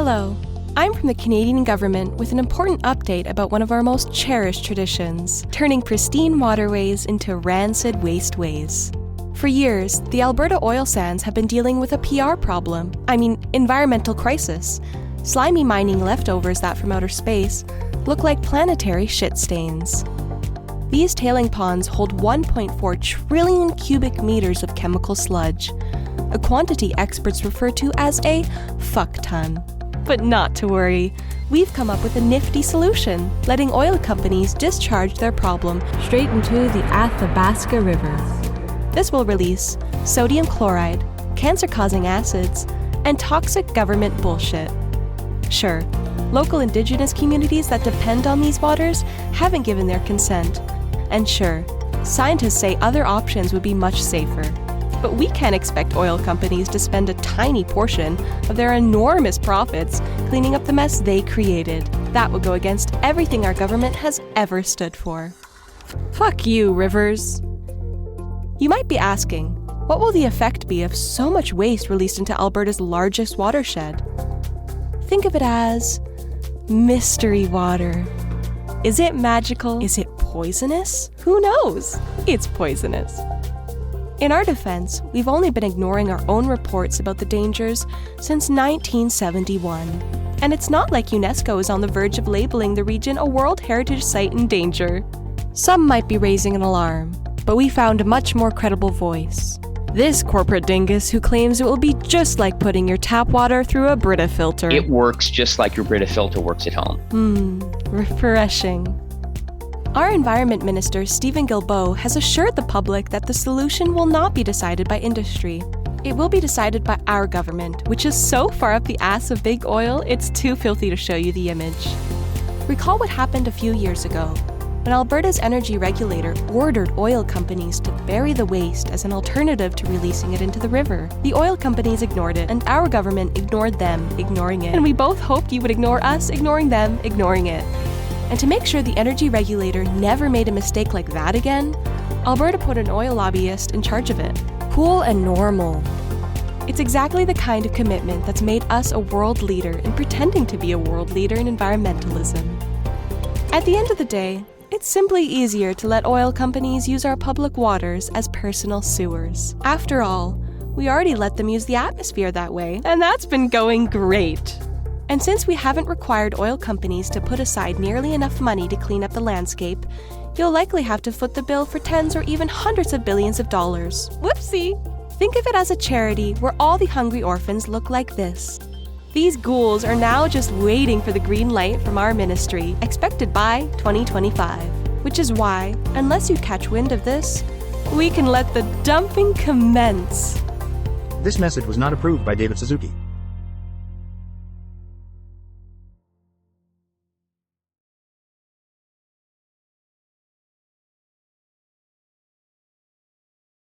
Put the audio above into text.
Hello, I'm from the Canadian government with an important update about one of our most cherished traditions, turning pristine waterways into rancid wasteways. For years, the Alberta oil sands have been dealing with a PR problem, environmental crisis. Slimy mining leftovers that from outer space look like planetary shit stains. These tailing ponds hold 1.4 trillion cubic meters of chemical sludge, a quantity experts refer to as a fuck ton. But not to worry, we've come up with a nifty solution, letting oil companies discharge their problem straight into the Athabasca River. This will release sodium chloride, cancer-causing acids, and toxic government bullshit. Sure, local Indigenous communities that depend on these waters haven't given their consent. And sure, scientists say other options would be much safer. But we can't expect oil companies to spend a tiny portion of their enormous profits cleaning up the mess they created. That would go against everything our government has ever stood for. Fuck you, rivers. You might be asking, what will the effect be of so much waste released into Alberta's largest watershed? Think of it as mystery water. Is it magical? Is it poisonous? Who knows? It's poisonous. In our defense, we've only been ignoring our own reports about the dangers since 1971. And it's not like UNESCO is on the verge of labeling the region a World Heritage Site in danger. Some might be raising an alarm, but we found a much more credible voice. This corporate dingus who claims it will be just like putting your tap water through a Brita filter. It works just like your Brita filter works at home. Refreshing. Our Environment Minister, Stephen Guilbeault, has assured the public that the solution will not be decided by industry. It will be decided by our government, which is so far up the ass of big oil, it's too filthy to show you the image. Recall what happened a few years ago, when Alberta's energy regulator ordered oil companies to bury the waste as an alternative to releasing it into the river. The oil companies ignored it, and our government ignored them, ignoring it. And we both hoped you would ignore us, ignoring them, ignoring it. And to make sure the energy regulator never made a mistake like that again, Alberta put an oil lobbyist in charge of it. Cool and normal. It's exactly the kind of commitment that's made us a world leader in pretending to be a world leader in environmentalism. At the end of the day, it's simply easier to let oil companies use our public waters as personal sewers. After all, we already let them use the atmosphere that way, and that's been going great. And since we haven't required oil companies to put aside nearly enough money to clean up the landscape, you'll likely have to foot the bill for tens or even hundreds of billions of dollars. Whoopsie! Think of it as a charity where all the hungry orphans look like this. These ghouls are now just waiting for the green light from our ministry, expected by 2025. Which is why, unless you catch wind of this, we can let the dumping commence. This message was not approved by David Suzuki.